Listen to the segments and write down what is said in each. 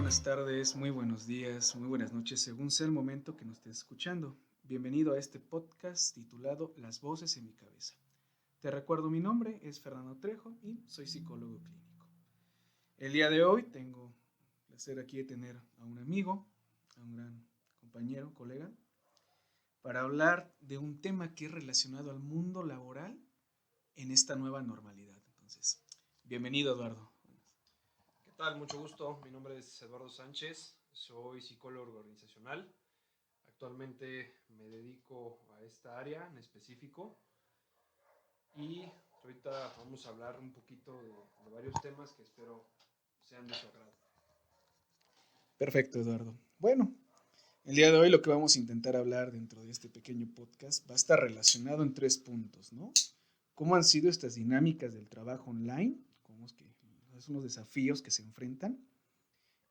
buenas tardes, muy buenos días, muy buenas noches, según sea el momento que nos estés escuchando. Bienvenido a este podcast titulado Las voces en mi cabeza. Te recuerdo, mi nombre es Fernando Trejo y soy psicólogo clínico. El día de hoy tengo el placer aquí de tener a un amigo, a un gran compañero, colega, para hablar de un tema que es relacionado al mundo laboral en esta nueva normalidad. Entonces, bienvenido, Eduardo. ¿Qué tal? Mucho gusto. Mi nombre es Eduardo Sánchez. Soy psicólogo organizacional. Actualmente me dedico a esta área en específico y ahorita vamos a hablar un poquito de varios temas que espero sean de su agrado. Perfecto, Eduardo. Bueno, el día de hoy lo que vamos a intentar hablar dentro de este pequeño podcast va a estar relacionado en tres puntos, ¿no? ¿Cómo han sido estas dinámicas del trabajo online? ¿Cómo es que son los desafíos que se enfrentan?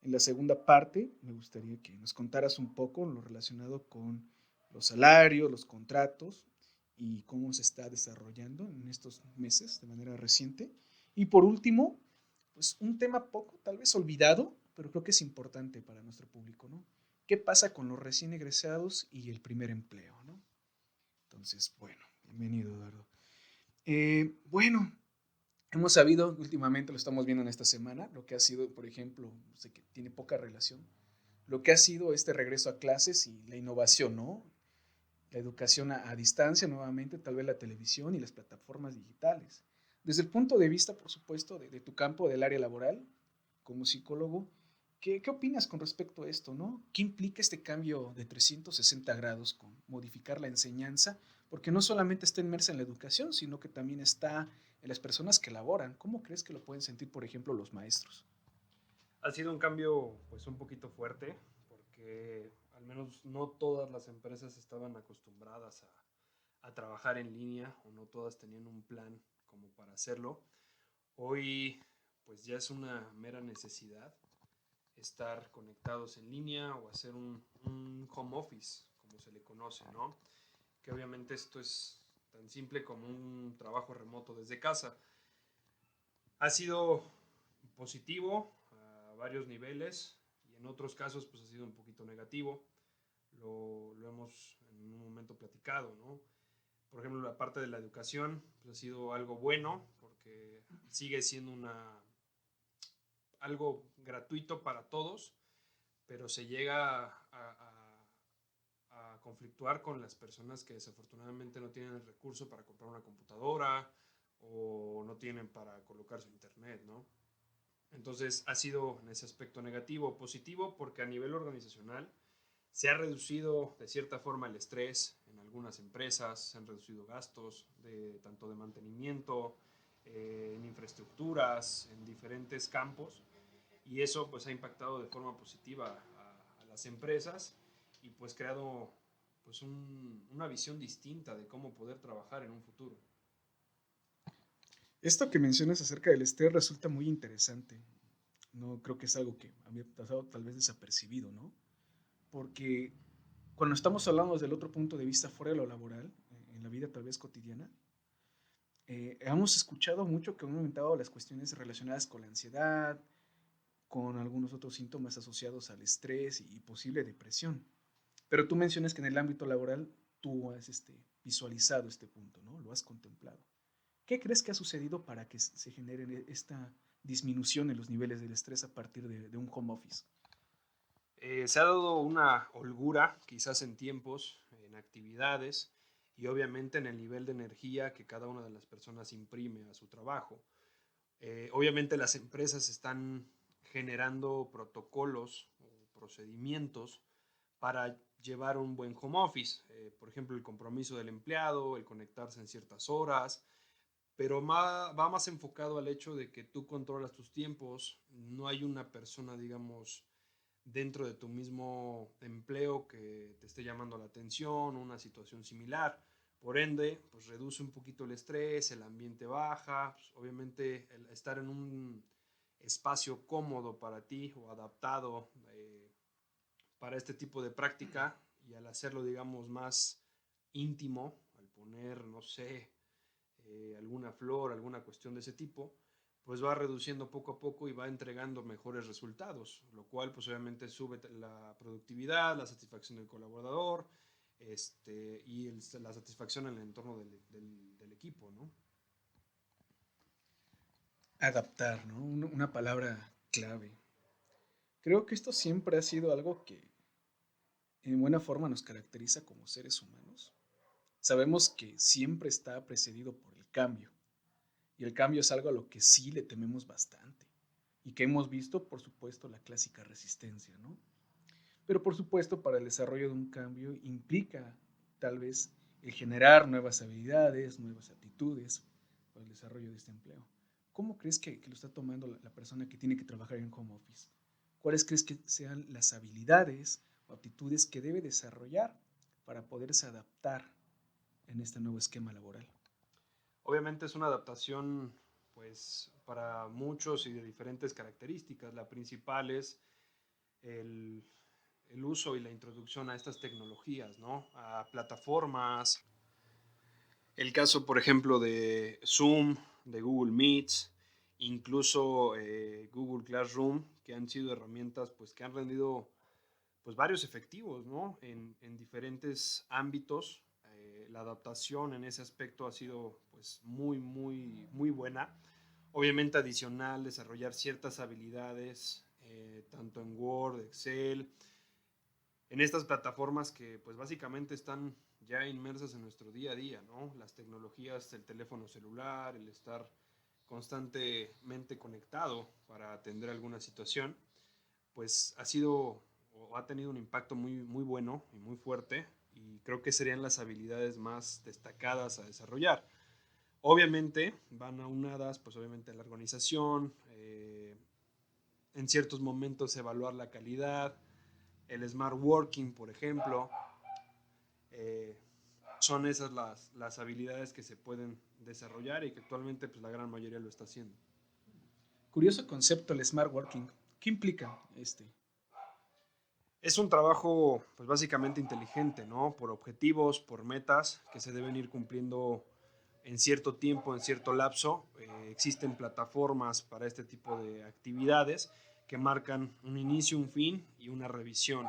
En la segunda parte, me gustaría que nos contaras un poco lo relacionado con los salarios, los contratos y cómo se está desarrollando en estos meses de manera reciente. Y por último, pues un tema poco tal vez olvidado, pero creo que es importante para nuestro público, ¿no? ¿Qué pasa con los recién egresados y el primer empleo, ¿no? Entonces, bueno, bienvenido, Eduardo. Bueno, hemos sabido, últimamente lo estamos viendo en esta semana, lo que ha sido, por ejemplo, sé que tiene poca relación, lo que ha sido este regreso a clases y la innovación, ¿no? La educación a distancia nuevamente, tal vez la televisión y las plataformas digitales. Desde el punto de vista, por supuesto, de tu campo, del área laboral, como psicólogo, ¿qué opinas con respecto a esto, no? ¿Qué implica este cambio de 360 grados con modificar la enseñanza? Porque no solamente está inmersa en la educación, sino que también está en las personas que laboran. ¿Cómo crees que lo pueden sentir, por ejemplo, los maestros? Ha sido un cambio pues un poquito fuerte porque al menos no todas las empresas estaban acostumbradas a trabajar en línea o no todas tenían un plan como para hacerlo. Hoy pues ya es una mera necesidad estar conectados en línea o hacer un home office, como se le conoce, ¿no? Que obviamente esto es tan simple como un trabajo remoto desde casa. Ha sido positivo a varios niveles y en otros casos pues ha sido un poquito negativo. Lo hemos en un momento platicado, ¿no? Por ejemplo, la parte de la educación pues, ha sido algo bueno porque sigue siendo algo gratuito para todos, pero se llega a conflictuar con las personas que desafortunadamente no tienen el recurso para comprar una computadora o no tienen para colocar su internet, ¿no? Entonces ha sido en ese aspecto negativo. Positivo porque a nivel organizacional se ha reducido de cierta forma el estrés en algunas empresas, se han reducido gastos tanto de mantenimiento, en infraestructuras, en diferentes campos, y eso pues ha impactado de forma positiva a las empresas y pues creado pues una visión distinta de cómo poder trabajar en un futuro. Esto que mencionas acerca del estrés resulta muy interesante. No creo que es algo que había pasado tal vez desapercibido, ¿no? Porque cuando estamos hablando desde el otro punto de vista fuera de lo laboral, en la vida tal vez cotidiana, hemos escuchado mucho que han aumentado las cuestiones relacionadas con la ansiedad, con algunos otros síntomas asociados al estrés y posible depresión. Pero tú mencionas que en el ámbito laboral tú has visualizado este punto, ¿no? Lo has contemplado. ¿Qué crees que ha sucedido para que se genere esta disminución en los niveles del estrés a partir de un home office? Se ha dado una holgura, quizás en tiempos, en actividades y obviamente en el nivel de energía que cada una de las personas imprime a su trabajo. Obviamente las empresas están generando protocolos o procedimientos para llevar un buen home office. Por ejemplo, el compromiso del empleado, el conectarse en ciertas horas, pero va más enfocado al hecho de que tú controlas tus tiempos, no hay una persona, digamos, dentro de tu mismo empleo que te esté llamando la atención, una situación similar. Por ende, pues reduce un poquito el estrés, el ambiente baja, pues, obviamente el estar en un espacio cómodo para ti o adaptado para este tipo de práctica y al hacerlo, digamos, más íntimo, al poner, no sé, alguna flor, alguna cuestión de ese tipo, pues va reduciendo poco a poco y va entregando mejores resultados, lo cual pues obviamente sube la productividad, la satisfacción del colaborador, y la satisfacción en el entorno del equipo, ¿no? Adaptar, ¿no? Una palabra clave. Creo que esto siempre ha sido algo que en buena forma nos caracteriza como seres humanos. Sabemos que siempre está precedido por el cambio. Y el cambio es algo a lo que sí le tememos bastante. Y que hemos visto, por supuesto, la clásica resistencia, ¿no? Pero por supuesto, para el desarrollo de un cambio implica tal vez el generar nuevas habilidades, nuevas actitudes para el desarrollo de este empleo. ¿Cómo crees que lo está tomando la persona que tiene que trabajar en home office? ¿Cuáles crees que sean las habilidades o aptitudes que debe desarrollar para poderse adaptar en este nuevo esquema laboral? Obviamente es una adaptación pues para muchos y de diferentes características. La principal es el, el uso y la introducción a estas tecnologías, ¿no? A plataformas. El caso, por ejemplo, de Zoom, de Google Meets, incluso Google Classroom, que han sido herramientas pues, que han rendido pues, varios efectivos, ¿no? En diferentes ámbitos. La adaptación en ese aspecto ha sido pues, muy buena. Obviamente adicional, desarrollar ciertas habilidades, tanto en Word, Excel, en estas plataformas que pues básicamente están ya inmersas en nuestro día a día, ¿no? Las tecnologías, el teléfono celular, el estar constantemente conectado para atender alguna situación, pues ha sido o ha tenido un impacto muy bueno y muy fuerte, y creo que serían las habilidades más destacadas a desarrollar. Obviamente van aunadas, pues obviamente a la organización, en ciertos momentos evaluar la calidad, el smart working, por ejemplo. eh, Son esas las habilidades que se pueden desarrollar y que actualmente pues, la gran mayoría lo está haciendo. Curioso concepto el smart working. ¿Qué implica este? Es un trabajo pues básicamente inteligente, ¿no? Por objetivos, por metas que se deben ir cumpliendo en cierto tiempo, en cierto lapso. Existen plataformas para este tipo de actividades que marcan un inicio, un fin y una revisión.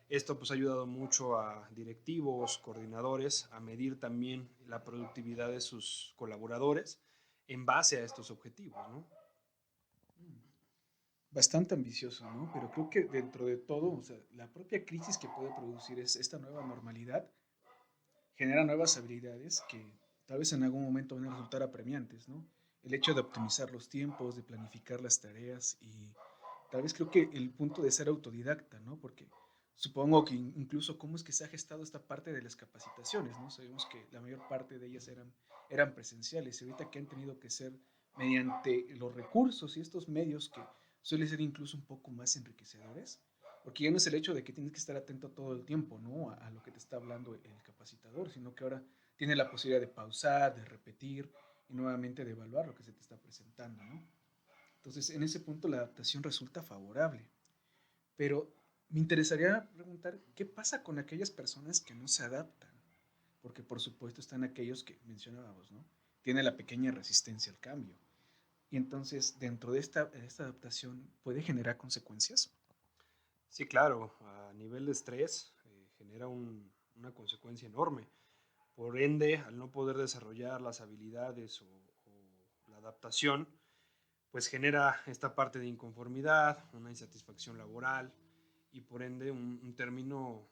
Esto pues ha ayudado mucho a directivos, coordinadores, a medir también la productividad de sus colaboradores en base a estos objetivos, ¿no? Bastante ambicioso, ¿no? Pero creo que dentro de todo, o sea, la propia crisis que puede producir es esta nueva normalidad genera nuevas habilidades que tal vez en algún momento van a resultar apremiantes, ¿no? El hecho de optimizar los tiempos, de planificar las tareas y tal vez creo que el punto de ser autodidacta, ¿no? Porque supongo que incluso cómo es que se ha gestado esta parte de las capacitaciones, ¿no? Sabemos que la mayor parte de ellas eran presenciales y ahorita que han tenido que ser mediante los recursos y estos medios que suelen ser incluso un poco más enriquecedores, porque ya no es el hecho de que tienes que estar atento todo el tiempo, ¿no? A lo que te está hablando el capacitador, sino que ahora tienes la posibilidad de pausar, de repetir y nuevamente de evaluar lo que se te está presentando, ¿no? Entonces, en ese punto la adaptación resulta favorable. Pero me interesaría preguntar, ¿qué pasa con aquellas personas que no se adaptan? Porque por supuesto están aquellos que mencionábamos, ¿no? Tiene la pequeña resistencia al cambio. Y entonces, dentro de esta adaptación, ¿puede generar consecuencias? Sí, claro, a nivel de estrés genera una consecuencia enorme. Por ende, al no poder desarrollar las habilidades o la adaptación, pues genera esta parte de inconformidad, una insatisfacción laboral y por ende un término,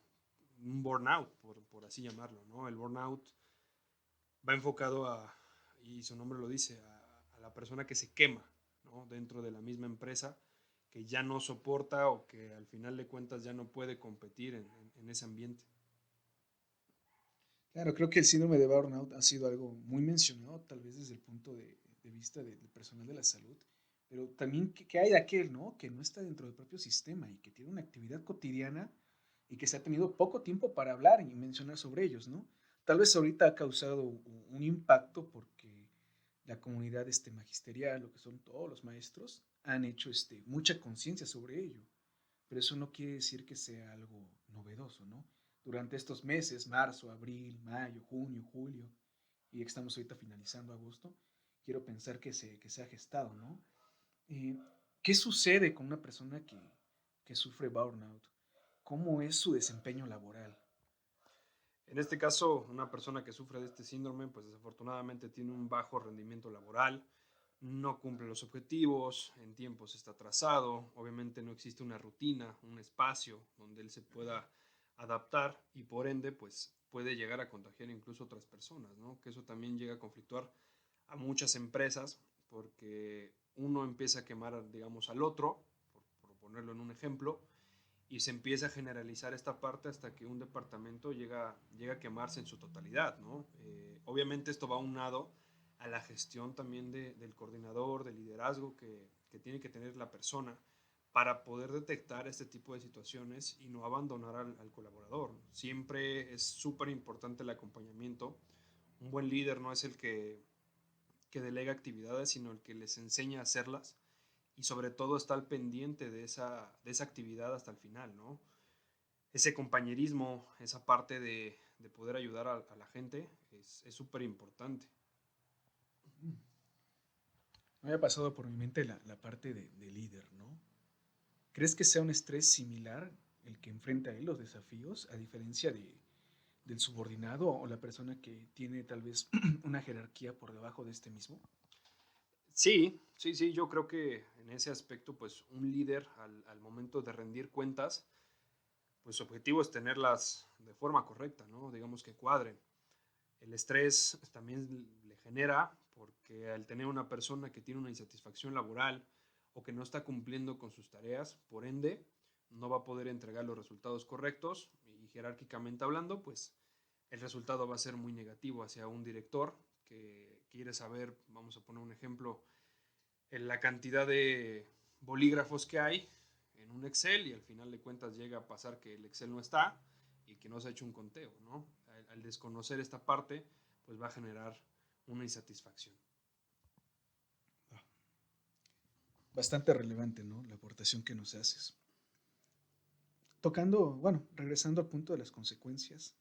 un burnout, por así llamarlo, ¿no? El burnout va enfocado y su nombre lo dice, a la persona que se quema, ¿no? Dentro de la misma empresa, que ya no soporta o que al final de cuentas ya no puede competir en ese ambiente. Claro, creo que el síndrome de burnout ha sido algo muy mencionado, tal vez desde el punto de vista del personal de la salud, pero también que hay de aquel, ¿no? Que no está dentro del propio sistema y que tiene una actividad cotidiana y que se ha tenido poco tiempo para hablar y mencionar sobre ellos, ¿no? Tal vez ahorita ha causado un impacto porque la comunidad magisterial, lo que son todos los maestros, han hecho mucha conciencia sobre ello, pero eso no quiere decir que sea algo novedoso, ¿no? Durante estos meses, marzo, abril, mayo, junio, julio, y estamos ahorita finalizando agosto, quiero pensar que se ha gestado, ¿no? Eh, ¿Qué sucede con una persona que sufre burnout? ¿Cómo es su desempeño laboral? En este caso, una persona que sufre de este síndrome, pues desafortunadamente tiene un bajo rendimiento laboral, no cumple los objetivos, en tiempos está atrasado, obviamente no existe una rutina, un espacio donde él se pueda adaptar y por ende, pues puede llegar a contagiar incluso a otras personas, ¿no? Que eso también llega a conflictuar a muchas empresas porque uno empieza a quemar, digamos, al otro, por ponerlo en un ejemplo, y se empieza a generalizar esta parte hasta que un departamento llega a quemarse en su totalidad, ¿no? Obviamente esto va unado a la gestión también del coordinador, del liderazgo que tiene que tener la persona para poder detectar este tipo de situaciones y no abandonar al colaborador. Siempre es súper importante el acompañamiento. Un buen líder no es el que delega actividades, sino el que les enseña a hacerlas y sobre todo está al pendiente de esa actividad hasta el final, ¿no? Ese compañerismo, esa parte de poder ayudar a la gente es súper importante. Me había pasado por mi mente la parte de líder, ¿no? ¿Crees que sea un estrés similar el que enfrenta él los desafíos, a diferencia del subordinado o la persona que tiene tal vez una jerarquía por debajo de este mismo? Sí, sí, sí, yo creo que en ese aspecto, pues un líder al momento de rendir cuentas, pues su objetivo es tenerlas de forma correcta, ¿no? Digamos que cuadren. El estrés también le genera porque al tener una persona que tiene una insatisfacción laboral o que no está cumpliendo con sus tareas, por ende, no va a poder entregar los resultados correctos y jerárquicamente hablando, pues el resultado va a ser muy negativo hacia un director que quiere saber, vamos a poner un ejemplo, en la cantidad de bolígrafos que hay en un Excel y al final de cuentas llega a pasar que el Excel no está y que no se ha hecho un conteo, ¿no? Al desconocer esta parte, pues va a generar una insatisfacción. Bastante relevante, ¿no? La aportación que nos haces. Tocando, bueno, regresando al punto de las consecuencias,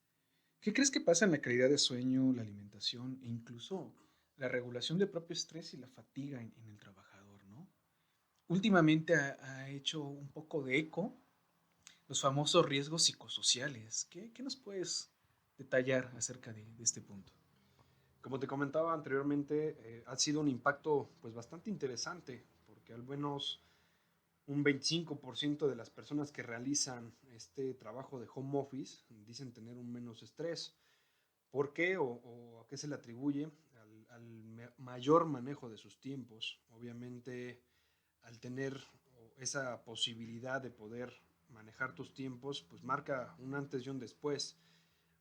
¿qué crees que pasa en la calidad de sueño, la alimentación e incluso la regulación del propio estrés y la fatiga en el trabajador, ¿no? Últimamente ha hecho un poco de eco los famosos riesgos psicosociales. ¿Qué nos puedes detallar acerca de este punto? Como te comentaba anteriormente, ha sido un impacto pues bastante interesante porque al menos un 25% de las personas que realizan este trabajo de home office dicen tener un menos estrés. ¿Por qué o a qué se le atribuye? Al mayor manejo de sus tiempos. Obviamente, al tener esa posibilidad de poder manejar tus tiempos, pues marca un antes y un después.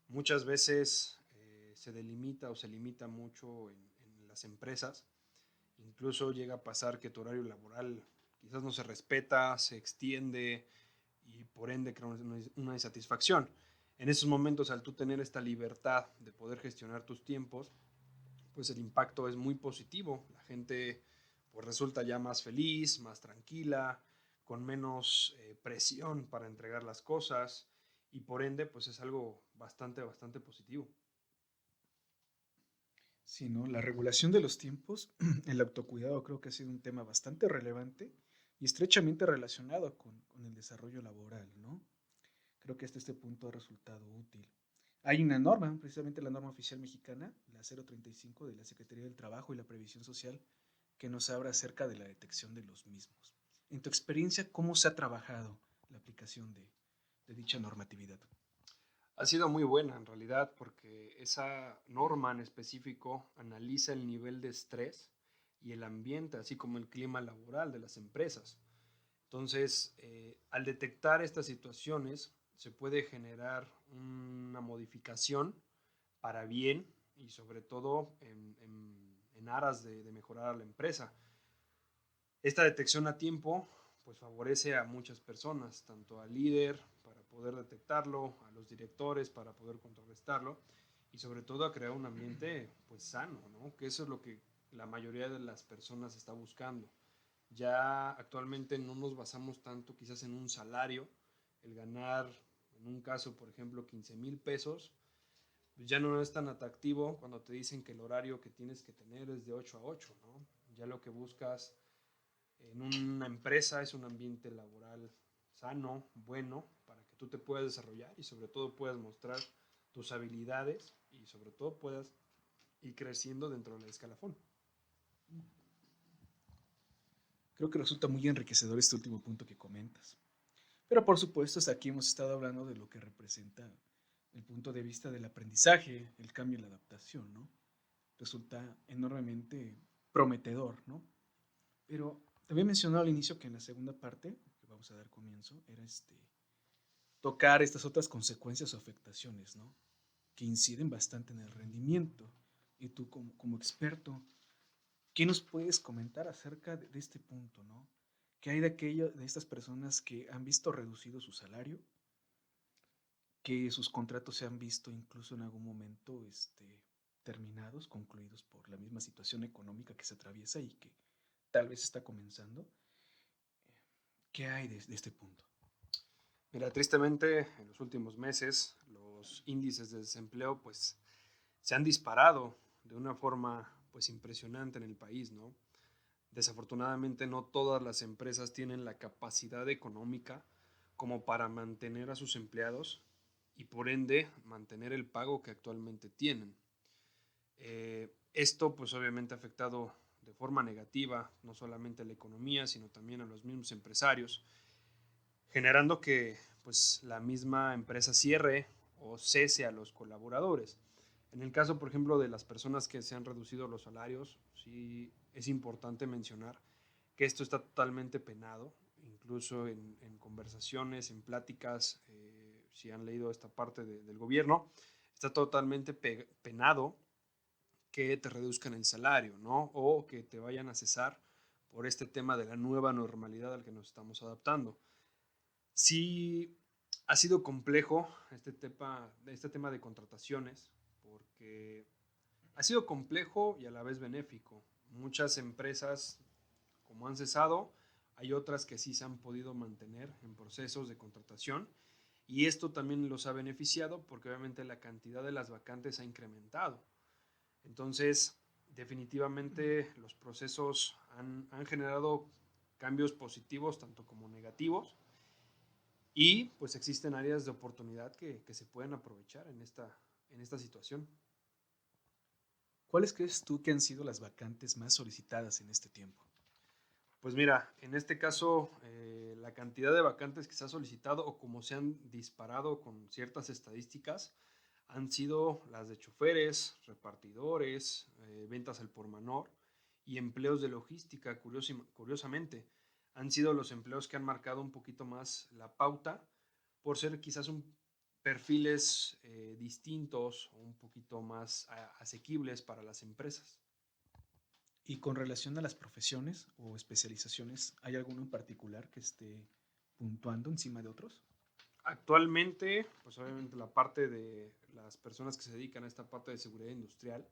Muchas veces se delimita o se limita mucho en las empresas. Incluso llega a pasar que tu horario laboral quizás no se respeta, se extiende y por ende crea una insatisfacción. En esos momentos, al tú tener esta libertad de poder gestionar tus tiempos, pues el impacto es muy positivo. La gente pues resulta ya más feliz, más tranquila, con menos presión para entregar las cosas y por ende pues es algo bastante, bastante positivo. Sí, ¿no? La regulación de los tiempos, el autocuidado creo que ha sido un tema bastante relevante y estrechamente relacionado con el desarrollo laboral, ¿no? Creo que hasta este punto ha resultado útil. Hay una norma, precisamente la norma oficial mexicana, la 035 de la Secretaría del Trabajo y la Previsión Social, que nos habla acerca de la detección de los mismos. En tu experiencia, ¿cómo se ha trabajado la aplicación de dicha normatividad? Ha sido muy buena en realidad porque esa norma en específico analiza el nivel de estrés y el ambiente, así como el clima laboral de las empresas. Entonces, al detectar estas situaciones, se puede generar una modificación para bien y sobre todo en aras de mejorar a la empresa. Esta detección a tiempo pues favorece a muchas personas, tanto al líder para poder detectarlo, a los directores para poder contrarrestarlo y sobre todo a crear un ambiente pues sano, ¿no? Que eso es lo que la mayoría de las personas está buscando. Ya actualmente no nos basamos tanto quizás en un salario, el ganar en un caso por ejemplo 15,000 pesos pues ya no es tan atractivo cuando te dicen que el horario que tienes que tener es de 8 a 8, ¿no? Ya lo que buscas en una empresa es un ambiente laboral sano, bueno, para que tú te puedas desarrollar y sobre todo puedas mostrar tus habilidades y sobre todo puedas ir creciendo dentro del escalafón. Creo que resulta muy enriquecedor este último punto que comentas. Pero por supuesto, hasta aquí hemos estado hablando de lo que representa el punto de vista del aprendizaje, el cambio y la adaptación, ¿no? Resulta enormemente prometedor, ¿no? Pero te había mencionado al inicio que en la segunda parte, que vamos a dar comienzo, era tocar estas otras consecuencias o afectaciones, ¿no? Que inciden bastante en el rendimiento. Y tú como experto, ¿qué nos puedes comentar acerca de este punto, ¿no? ¿Qué hay de estas personas que han visto reducido su salario, que sus contratos se han visto incluso en algún momento terminados, concluidos por la misma situación económica que se atraviesa y que tal vez está comenzando? ¿Qué hay de este punto? Mira, tristemente en los últimos meses los índices de desempleo pues se han disparado de una forma pues impresionante en el país, ¿no? Desafortunadamente no todas las empresas tienen la capacidad económica como para mantener a sus empleados y por ende mantener el pago que actualmente tienen. Esto pues obviamente ha afectado de forma negativa no solamente a la economía, sino también a los mismos empresarios, generando que pues la misma empresa cierre o cese a los colaboradores. En el caso, por ejemplo, de las personas que se han reducido los salarios, sí es importante mencionar que esto está totalmente penado, incluso en conversaciones, en pláticas, si han leído esta parte del gobierno, está totalmente penado que te reduzcan el salario, ¿no? O que te vayan a cesar por este tema de la nueva normalidad al que nos estamos adaptando. Sí ha sido complejo este tema de contrataciones, porque ha sido complejo y a la vez benéfico. Muchas empresas, como han cesado, hay otras que sí se han podido mantener en procesos de contratación y esto también los ha beneficiado porque obviamente la cantidad de las vacantes ha incrementado. Entonces, definitivamente los procesos han generado cambios positivos tanto como negativos y pues existen áreas de oportunidad que se pueden aprovechar en esta situación. ¿Cuáles crees tú que han sido las vacantes más solicitadas en este tiempo? Pues mira, en este caso, la cantidad de vacantes que se ha solicitado o como se han disparado con ciertas estadísticas han sido las de choferes, repartidores, ventas al por menor y empleos de logística, curiosamente. Han sido los empleos que han marcado un poquito más la pauta por ser quizás perfiles distintos o un poquito más asequibles para las empresas. Y con relación a las profesiones o especializaciones, ¿hay alguno en particular que esté puntuando encima de otros? Actualmente, pues obviamente la parte de las personas que se dedican a esta parte de seguridad industrial,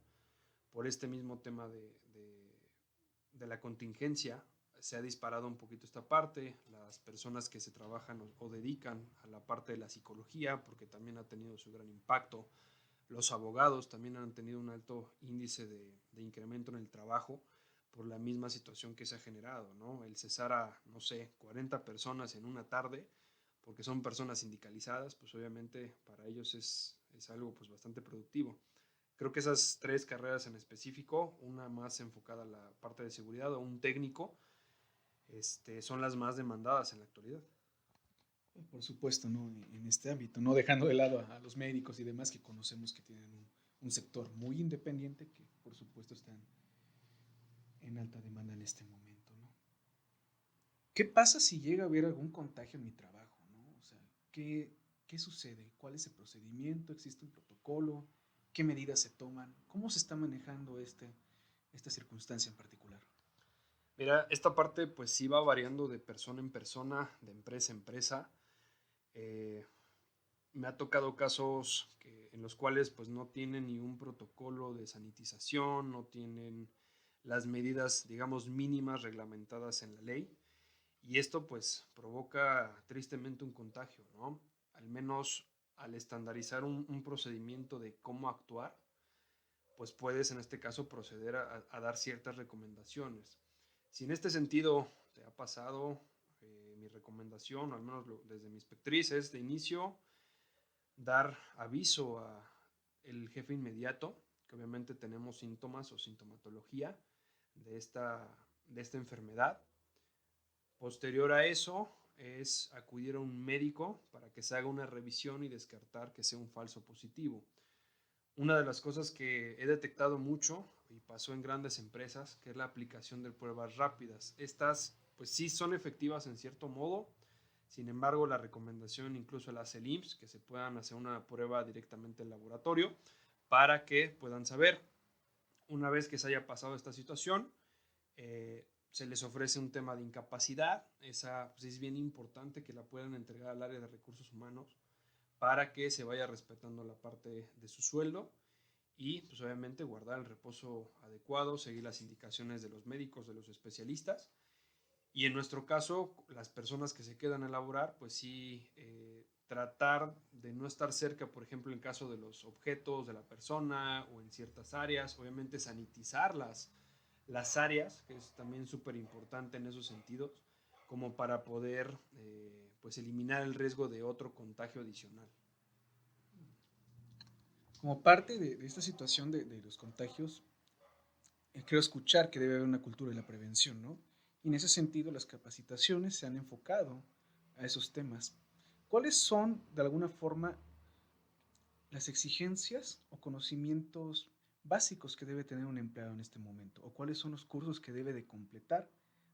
por este mismo tema de la contingencia, se ha disparado un poquito esta parte. Las personas que se trabajan o dedican a la parte de la psicología, porque también ha tenido su gran impacto. Los abogados también han tenido un alto índice de incremento en el trabajo por la misma situación que se ha generado, ¿no? El cesar a, no sé, 40 personas en una tarde, porque son personas sindicalizadas, pues obviamente para ellos es algo pues bastante productivo. Creo que esas tres carreras en específico, una más enfocada a la parte de seguridad o un técnico, son las más demandadas en la actualidad. Por supuesto, ¿no? En este ámbito, no dejando de lado a los médicos y demás que conocemos que tienen un sector muy independiente que por supuesto están en alta demanda en este momento, ¿no? ¿Qué pasa si llega a haber algún contagio en mi trabajo, ¿no? O sea, ¿qué sucede? ¿Cuál es el procedimiento? ¿Existe un protocolo? ¿Qué medidas se toman? ¿Cómo se está manejando esta circunstancia en particular? Mira, esta parte pues sí va variando de persona en persona, de empresa en empresa. Eh, Me ha tocado casos en los cuales pues no tienen ni un protocolo de sanitización, no tienen las medidas, digamos, mínimas reglamentadas en la ley. Y esto pues provoca tristemente un contagio, ¿no? Al menos al estandarizar un procedimiento de cómo actuar, pues puedes en este caso proceder a dar ciertas recomendaciones. Si en este sentido te ha pasado, mi recomendación, o al menos desde mi expertise, es de inicio dar aviso a el jefe inmediato, que obviamente tenemos síntomas o sintomatología de esta enfermedad. Posterior a eso es acudir a un médico para que se haga una revisión y descartar que sea un falso positivo. Una de las cosas que he detectado mucho y pasó en grandes empresas, que es la aplicación de pruebas rápidas. Estas, pues sí son efectivas en cierto modo. Sin embargo, la recomendación incluso la hace el IMSS, que se puedan hacer una prueba directamente en laboratorio para que puedan saber. Una vez que se haya pasado esta situación, se les ofrece un tema de incapacidad. Esa pues, es bien importante que la puedan entregar al área de recursos humanos para que se vaya respetando la parte de su sueldo y pues obviamente guardar el reposo adecuado, seguir las indicaciones de los médicos, de los especialistas. Y en nuestro caso, las personas que se quedan a laborar, pues sí, tratar de no estar cerca, por ejemplo, en caso de los objetos de la persona o en ciertas áreas, obviamente sanitizar las áreas, que es también súper importante en esos sentidos, como para poder pues eliminar el riesgo de otro contagio adicional. Como parte de esta situación de los contagios, creo escuchar que debe haber una cultura de la prevención, ¿no? Y en ese sentido, las capacitaciones se han enfocado a esos temas. ¿Cuáles son, de alguna forma, las exigencias o conocimientos básicos que debe tener un empleado en este momento? ¿O cuáles son los cursos que debe de completar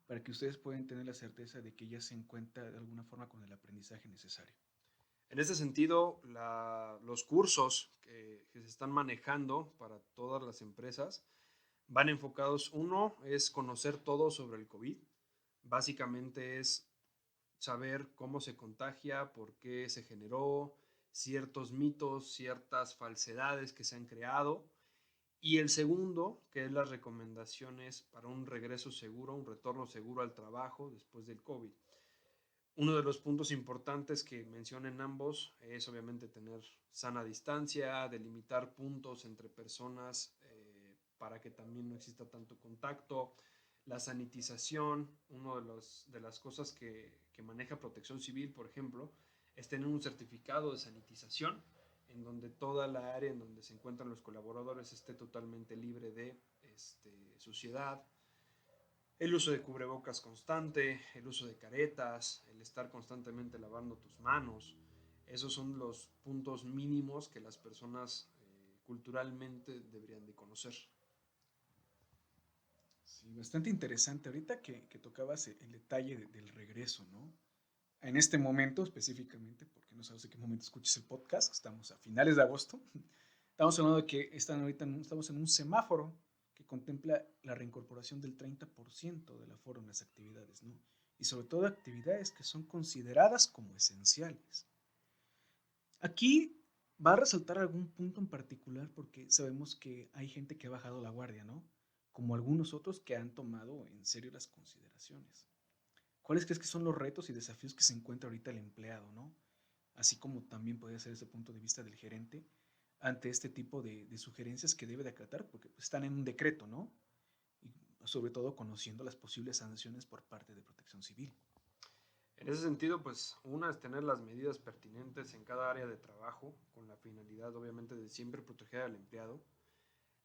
para que ustedes puedan tener la certeza de que ya se encuentra de alguna forma con el aprendizaje necesario? En este sentido, los cursos que se están manejando para todas las empresas van enfocados, uno es conocer todo sobre el COVID, básicamente es saber cómo se contagia, por qué se generó, ciertos mitos, ciertas falsedades que se han creado. Y el segundo, que es las recomendaciones para un regreso seguro, un retorno seguro al trabajo después del COVID. Uno de los puntos importantes que mencionan ambos es obviamente tener sana distancia, delimitar puntos entre personas para que también no exista tanto contacto. La sanitización, una de las cosas que maneja Protección Civil, por ejemplo, es tener un certificado de sanitización en donde toda la área en donde se encuentran los colaboradores esté totalmente libre de suciedad. El uso de cubrebocas constante, el uso de caretas, el estar constantemente lavando tus manos. Esos son los puntos mínimos que las personas culturalmente deberían de conocer. Sí, bastante interesante. Ahorita que tocabas el detalle del regreso, ¿no? En este momento específicamente, porque no sabes en qué momento escuches el podcast, estamos a finales de agosto, estamos hablando de que estamos en un semáforo que contempla la reincorporación del 30% del aforo en las actividades, ¿no? Y sobre todo actividades que son consideradas como esenciales. Aquí va a resaltar algún punto en particular porque sabemos que hay gente que ha bajado la guardia, ¿no? Como algunos otros que han tomado en serio las consideraciones. ¿Cuáles crees que son los retos y desafíos que se encuentra ahorita el empleado, ¿no? Así como también puede ser ese punto de vista del gerente ante este tipo de sugerencias que debe de acatar, porque pues, están en un decreto, ¿no? Y sobre todo conociendo las posibles sanciones por parte de Protección Civil. En ese sentido, pues una es tener las medidas pertinentes en cada área de trabajo, con la finalidad obviamente de siempre proteger al empleado.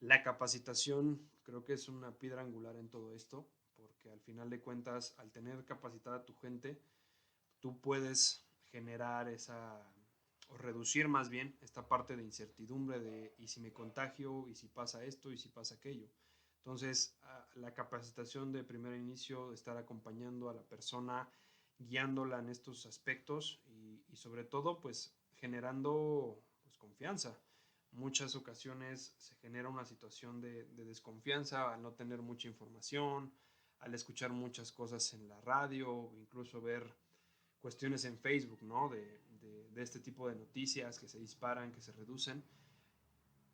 La capacitación creo que es una piedra angular en todo esto, porque al final de cuentas, al tener capacitada a tu gente, tú puedes generar o reducir más bien esta parte de incertidumbre de y si me contagio, y si pasa esto, y si pasa aquello. Entonces, la capacitación de primer inicio, de estar acompañando a la persona, guiándola en estos aspectos y sobre todo, pues generando pues, confianza. Muchas ocasiones se genera una situación de desconfianza al no tener mucha información, al escuchar muchas cosas en la radio, incluso ver cuestiones en Facebook, ¿no? De este tipo de noticias que se disparan, que se reducen.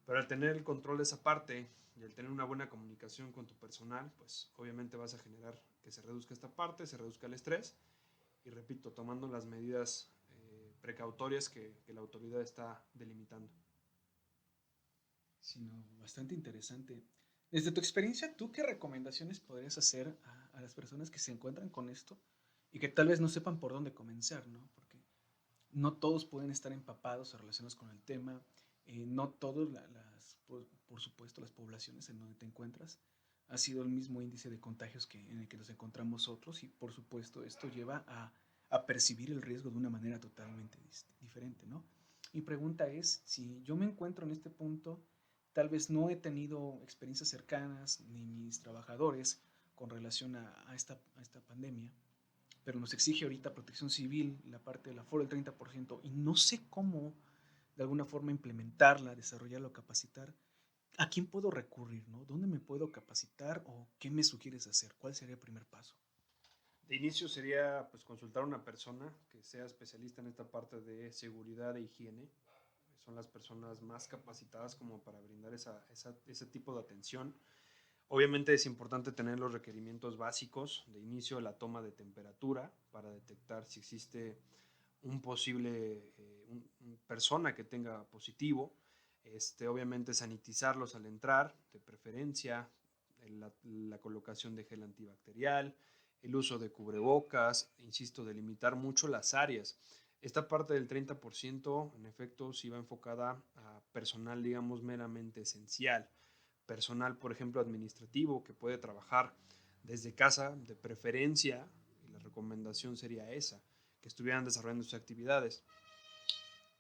Pero al tener el control de esa parte y al tener una buena comunicación con tu personal, pues obviamente vas a generar que se reduzca esta parte, se reduzca el estrés y repito, tomando las medidas precautorias que la autoridad está delimitando. Sí, no, bastante interesante. Desde tu experiencia, ¿tú qué recomendaciones podrías hacer a las personas que se encuentran con esto y que tal vez no sepan por dónde comenzar, ¿no? Porque no todos pueden estar empapados o relacionados con el tema, no todos, por supuesto, las poblaciones en donde te encuentras, ha sido el mismo índice de contagios en el que nos encontramos otros y por supuesto esto lleva a percibir el riesgo de una manera totalmente diferente, ¿no? Mi pregunta es, si yo me encuentro en este punto, tal vez no he tenido experiencias cercanas ni mis trabajadores con relación a esta pandemia, pero nos exige ahorita protección civil, la parte del aforo del 30%, y no sé cómo de alguna forma implementarla, desarrollarla o capacitar. ¿A quién puedo recurrir, no? ¿Dónde me puedo capacitar o qué me sugieres hacer? ¿Cuál sería el primer paso? De inicio sería pues consultar a una persona que sea especialista en esta parte de seguridad e higiene. Son las personas más capacitadas como para brindar ese tipo de atención. Obviamente es importante tener los requerimientos básicos. De inicio, la toma de temperatura para detectar si existe un posible persona que tenga positivo. Obviamente sanitizarlos al entrar, de preferencia, la colocación de gel antibacterial, el uso de cubrebocas, insisto, delimitar mucho las áreas. Esta parte del 30%, en efecto, sí va enfocada a personal, digamos, meramente esencial. Personal, por ejemplo, administrativo, que puede trabajar desde casa, de preferencia, y la recomendación sería esa, que estuvieran desarrollando sus actividades.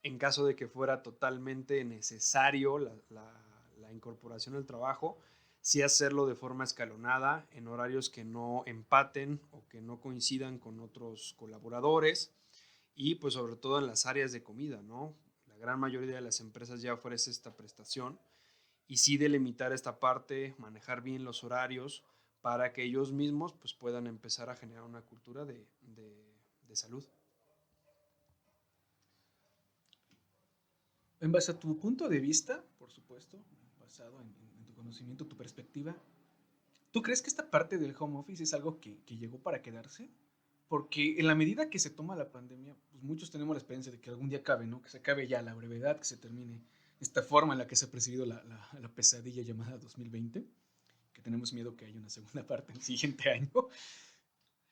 En caso de que fuera totalmente necesario la incorporación al trabajo, sí hacerlo de forma escalonada, en horarios que no empaten o que no coincidan con otros colaboradores y pues sobre todo en las áreas de comida, ¿no? La gran mayoría de las empresas ya ofrece esta prestación y sí delimitar esta parte, manejar bien los horarios para que ellos mismos pues puedan empezar a generar una cultura de salud. En base a tu punto de vista, por supuesto, basado en tu conocimiento, tu perspectiva, ¿tú crees que esta parte del home office es algo que llegó para quedarse? Porque en la medida que se toma la pandemia, pues muchos tenemos la experiencia de que algún día acabe, ¿no? Que se acabe ya la brevedad, que se termine esta forma en la que se ha percibido la pesadilla llamada 2020, que tenemos miedo que haya una segunda parte el siguiente año.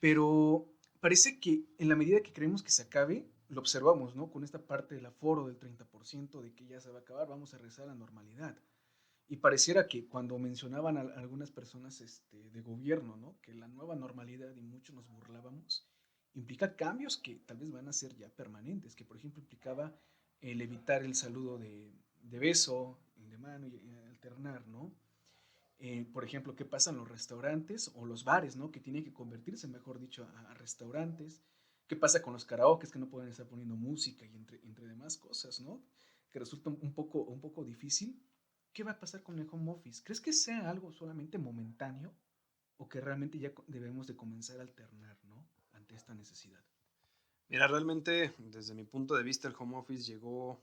Pero parece que en la medida que creemos que se acabe, lo observamos, ¿no? Con esta parte del aforo del 30%, de que ya se va a acabar, vamos a regresar a la normalidad. Y pareciera que cuando mencionaban a algunas personas de gobierno, ¿no? Que la nueva normalidad, y muchos nos burlábamos, implica cambios que tal vez van a ser ya permanentes, que por ejemplo implicaba el evitar el saludo de beso, el de mano y alternar, ¿no? Por ejemplo, qué pasa en los restaurantes o los bares, ¿no? Que tienen que convertirse, mejor dicho, a restaurantes. ¿Qué pasa con los karaokes que no pueden estar poniendo música y entre demás cosas, ¿no? Que resulta un poco difícil. ¿Qué va a pasar con el home office? ¿Crees que sea algo solamente momentáneo o que realmente ya debemos de comenzar a alternar, ¿no? Ante esta necesidad. Mira, realmente desde mi punto de vista el home office llegó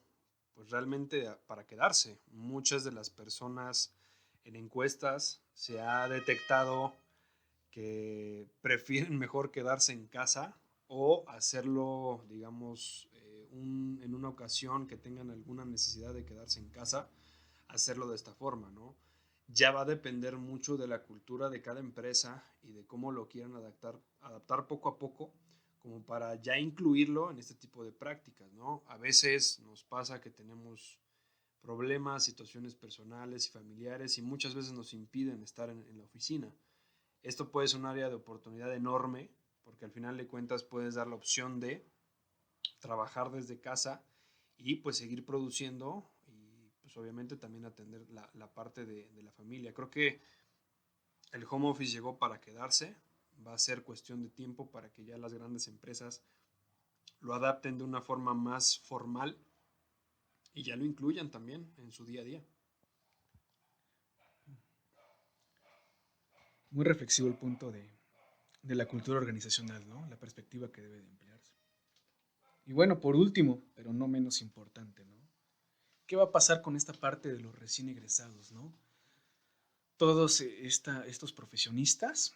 pues realmente para quedarse. Muchas de las personas en encuestas se ha detectado que prefieren mejor quedarse en casa o hacerlo, digamos, en una ocasión que tengan alguna necesidad de quedarse en casa, hacerlo de esta forma, ¿no? Ya va a depender mucho de la cultura de cada empresa y de cómo lo quieran adaptar poco a poco, como para ya incluirlo en este tipo de prácticas, ¿no? A veces nos pasa que tenemos problemas, situaciones personales y familiares y muchas veces nos impiden estar en la oficina. Esto puede ser un área de oportunidad enorme porque al final de cuentas puedes dar la opción de trabajar desde casa y pues seguir produciendo y pues obviamente también atender la parte de la familia. Creo que el home office llegó para quedarse, va a ser cuestión de tiempo para que ya las grandes empresas lo adapten de una forma más formal y ya lo incluyan también en su día a día. Muy reflexivo el punto de la cultura organizacional, ¿no? La perspectiva que debe de emplearse. Y bueno, por último, pero no menos importante, ¿no? ¿Qué va a pasar con esta parte de los recién egresados, ¿no? Todos estos profesionistas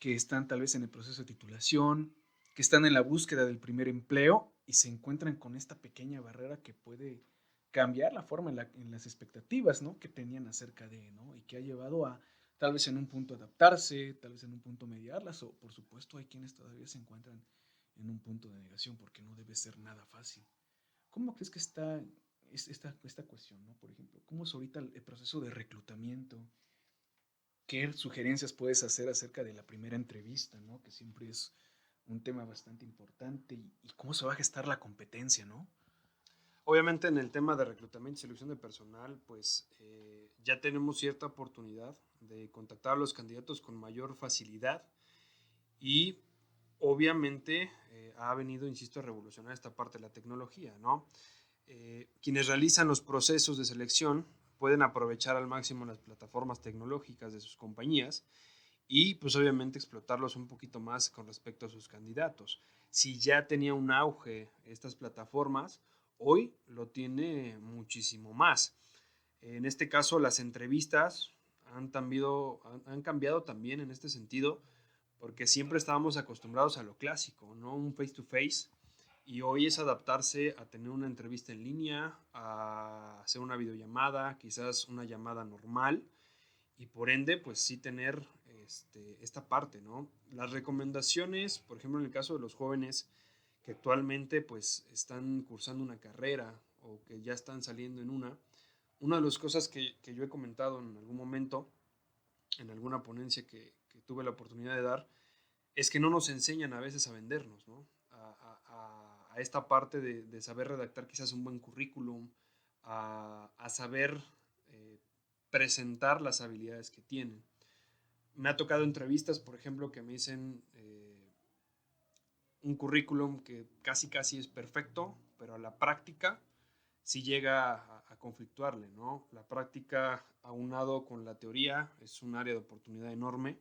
que están tal vez en el proceso de titulación, que están en la búsqueda del primer empleo y se encuentran con esta pequeña barrera que puede cambiar la forma en las expectativas, ¿no? Que tenían acerca de, ¿no? Y que ha llevado a tal vez en un punto adaptarse, tal vez en un punto mediarlas, o por supuesto hay quienes todavía se encuentran en un punto de negación porque no debe ser nada fácil. ¿Cómo crees que está esta cuestión, ¿no? Por ejemplo, ¿cómo es ahorita el proceso de reclutamiento? ¿Qué sugerencias puedes hacer acerca de la primera entrevista, ¿no? Que siempre es un tema bastante importante y cómo se va a gestar la competencia, ¿no? Obviamente en el tema de reclutamiento y selección de personal, pues ya tenemos cierta oportunidad de contactar a los candidatos con mayor facilidad y obviamente ha venido, insisto, a revolucionar esta parte de la tecnología, ¿no? Quienes realizan los procesos de selección pueden aprovechar al máximo las plataformas tecnológicas de sus compañías y pues obviamente explotarlos un poquito más con respecto a sus candidatos. Si ya tenía un auge estas plataformas, hoy lo tiene muchísimo más. En este caso, las entrevistas han cambiado también en este sentido, porque siempre estábamos acostumbrados a lo clásico, ¿no? Un face to face, y hoy es adaptarse a tener una entrevista en línea, a hacer una videollamada, quizás una llamada normal, y por ende, pues sí tener esta parte, ¿no? Las recomendaciones, por ejemplo, en el caso de los jóvenes que actualmente pues están cursando una carrera o que ya están saliendo en una de las cosas que yo he comentado en algún momento, en alguna ponencia que tuve la oportunidad de dar, es que no nos enseñan a veces a vendernos, ¿no? A esta parte de saber redactar quizás un buen currículum, a saber eh, presentar las habilidades que tienen. Me ha tocado entrevistas, por ejemplo, que me dicen un currículum que casi casi es perfecto, pero a la práctica sí llega a conflictuarle, ¿no? La práctica aunado con la teoría es un área de oportunidad enorme.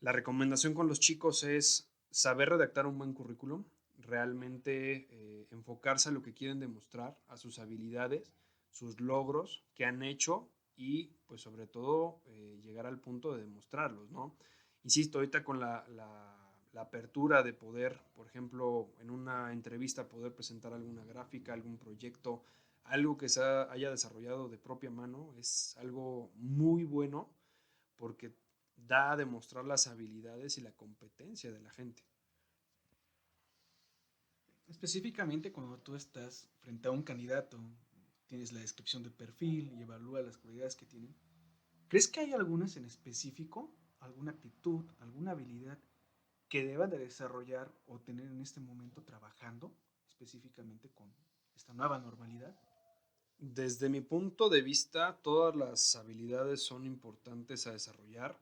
La recomendación con los chicos es saber redactar un buen currículum, realmente enfocarse a lo que quieren demostrar, a sus habilidades, sus logros que han hecho y pues sobre todo llegar al punto de demostrarlos, ¿no? Insisto, ahorita con la apertura de poder, por ejemplo, en una entrevista poder presentar alguna gráfica, algún proyecto, algo que se haya desarrollado de propia mano, es algo muy bueno porque da a demostrar las habilidades y la competencia de la gente. Específicamente cuando tú estás frente a un candidato, tienes la descripción de perfil y evalúas las cualidades que tienen, ¿crees que hay algunas en específico, alguna actitud, alguna habilidad que deban de desarrollar o tener en este momento trabajando específicamente con esta nueva normalidad? Desde mi punto de vista, todas las habilidades son importantes a desarrollar.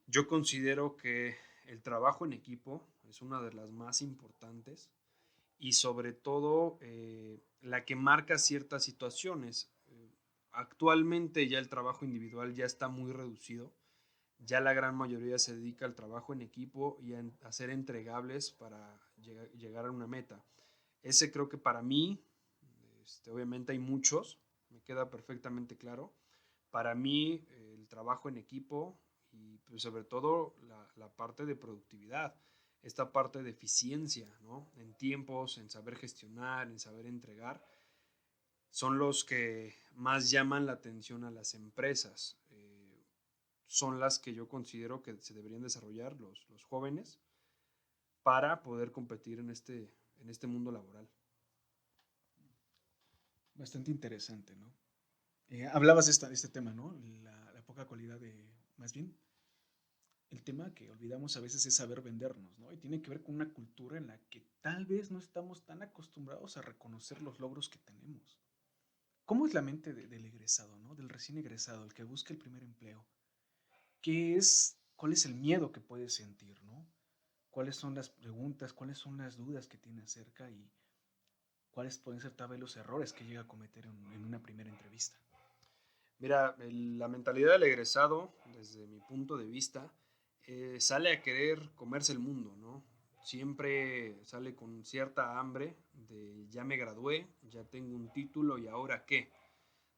Yo considero que el trabajo en equipo es una de las más importantes y sobre todo la que marca ciertas situaciones. Actualmente ya el trabajo individual ya está muy reducido, ya la gran mayoría se dedica al trabajo en equipo y a ser entregables para llegar a una meta. Ese creo que para mí, obviamente hay muchos, me queda perfectamente claro. Para mí el trabajo en equipo y pues, sobre todo la parte de productividad, esta parte de eficiencia, ¿no? En tiempos, en saber gestionar, en saber entregar, son los que más llaman la atención a las empresas. Son las que yo considero que se deberían desarrollar los jóvenes para poder competir en este mundo laboral. Bastante interesante, ¿no? Hablabas de este tema, ¿no? La poca calidad de, más bien, el tema que olvidamos a veces es saber vendernos, ¿no? Y tiene que ver con una cultura en la que tal vez no estamos tan acostumbrados a reconocer los logros que tenemos. ¿Cómo es la mente del egresado, ¿no? Del recién egresado, el que busca el primer empleo? ¿Cuál es el miedo que puede sentir, ¿no? ¿Cuáles son las preguntas, cuáles son las dudas que tiene acerca y cuáles pueden ser tal vez los errores que llega a cometer en una primera entrevista? Mira, la mentalidad del egresado, desde mi punto de vista, sale a querer comerse el mundo, ¿no? Siempre sale con cierta hambre de ya me gradué, ya tengo un título y ahora qué.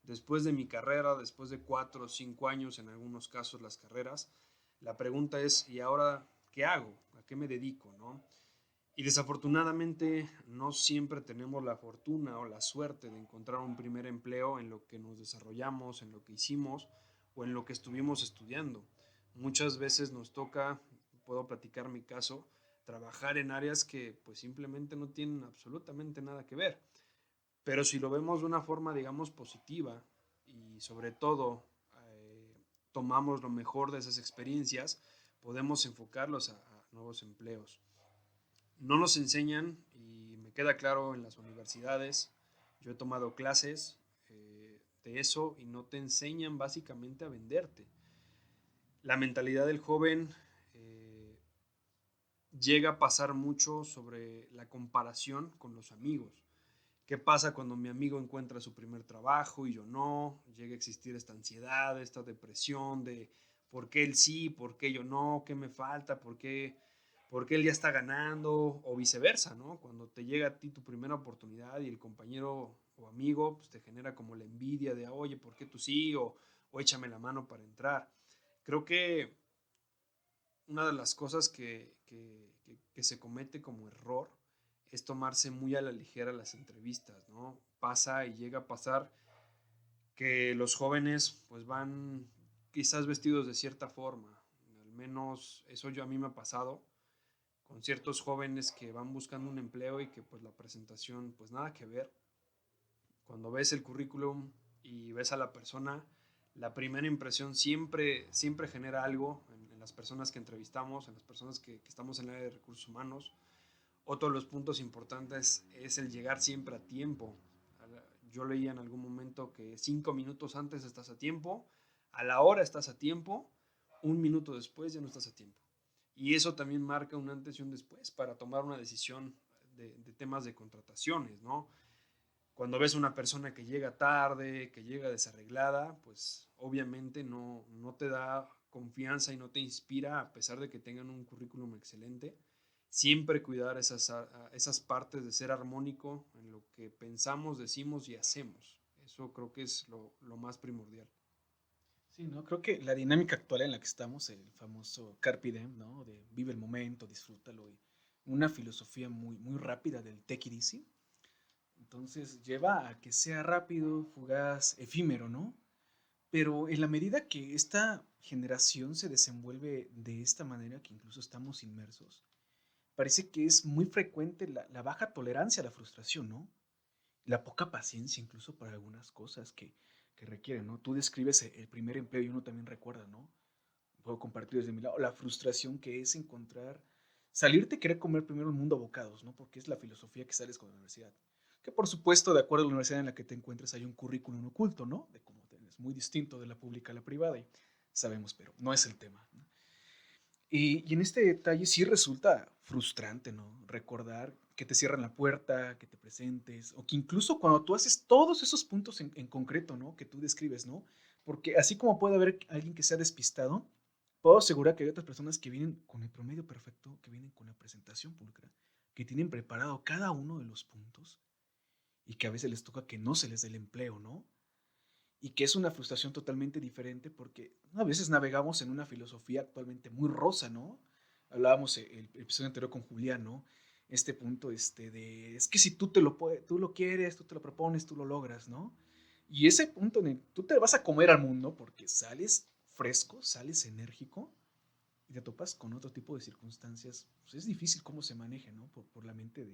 Después de mi carrera, después de 4 o 5 años, en algunos casos las carreras, la pregunta es, ¿y ahora qué hago? ¿A qué me dedico? ¿No? Y desafortunadamente no siempre tenemos la fortuna o la suerte de encontrar un primer empleo en lo que nos desarrollamos, en lo que hicimos o en lo que estuvimos estudiando. Muchas veces nos toca, puedo platicar mi caso, trabajar en áreas que pues simplemente no tienen absolutamente nada que ver. Pero si lo vemos de una forma, digamos, positiva y sobre todo tomamos lo mejor de esas experiencias, podemos enfocarlos a nuevos empleos. No nos enseñan, y me queda claro en las universidades, yo he tomado clases de eso y no te enseñan básicamente a venderte. La mentalidad del joven llega a pasar mucho sobre la comparación con los amigos. ¿Qué pasa cuando mi amigo encuentra su primer trabajo y yo no? Llega a existir esta ansiedad, esta depresión de por qué él sí, por qué yo no, qué me falta, por qué él ya está ganando o viceversa, ¿no? Cuando te llega a ti tu primera oportunidad y el compañero o amigo pues te genera como la envidia de, oye, ¿por qué tú sí? O échame la mano para entrar. Creo que una de las cosas que se comete como error es tomarse muy a la ligera las entrevistas, ¿no? Pasa y llega a pasar que los jóvenes pues van quizás vestidos de cierta forma, al menos eso yo a mí me ha pasado con ciertos jóvenes que van buscando un empleo y que pues la presentación pues nada que ver. Cuando ves el currículum y ves a la persona, la primera impresión siempre genera algo en las personas que entrevistamos, en las personas que estamos en el área de recursos humanos. Otro de los puntos importantes es el llegar siempre a tiempo. Yo leía en algún momento que 5 minutos antes estás a tiempo, a la hora estás a tiempo, 1 minuto después ya no estás a tiempo. Y eso también marca un antes y un después para tomar una decisión de temas de contrataciones, ¿no? Cuando ves una persona que llega tarde, que llega desarreglada, pues obviamente no te da confianza y no te inspira a pesar de que tengan un currículum excelente. Siempre cuidar esas partes de ser armónico en lo que pensamos, decimos y hacemos. Eso creo que es lo más primordial. Sí, ¿no? Creo que la dinámica actual en la que estamos, el famoso Carpe Diem, ¿no? De vive el momento, disfrútalo, y una filosofía muy rápida del take it easy. Entonces lleva a que sea rápido, fugaz, efímero, ¿no? Pero en la medida que esta generación se desenvuelve de esta manera, que incluso estamos inmersos, parece que es muy frecuente la baja tolerancia a la frustración, ¿no? La poca paciencia incluso para algunas cosas que requieren, ¿no? Tú describes el primer empleo y uno también recuerda, ¿no? Puedo compartir desde mi lado la frustración que es encontrar, salirte y querer comer primero un mundo a bocados, ¿no? Porque es la filosofía que sales con la universidad. Que por supuesto, de acuerdo a la universidad en la que te encuentres, hay un currículum oculto, ¿no? De cómo es muy distinto de la pública a la privada, y sabemos, pero no es el tema, ¿no? Y en este detalle sí resulta frustrante, ¿no? Recordar que te cierran la puerta, que te presentes, o que incluso cuando tú haces todos esos puntos en concreto, ¿no? Que tú describes, ¿no? Porque así como puede haber alguien que sea despistado, puedo asegurar que hay otras personas que vienen con el promedio perfecto, que vienen con la presentación pulcra, que tienen preparado cada uno de los puntos y que a veces les toca que no se les dé el empleo, ¿no? Y que es una frustración totalmente diferente porque a veces navegamos en una filosofía actualmente muy rosa, ¿no? Hablábamos el episodio anterior con Julián, ¿no? Este punto de, es que si tú lo quieres, tú te lo propones, tú lo logras, ¿no? Y ese punto en el tú te vas a comer al mundo porque sales fresco, sales enérgico y te topas con otro tipo de circunstancias. Pues es difícil cómo se maneje, ¿no? Por la mente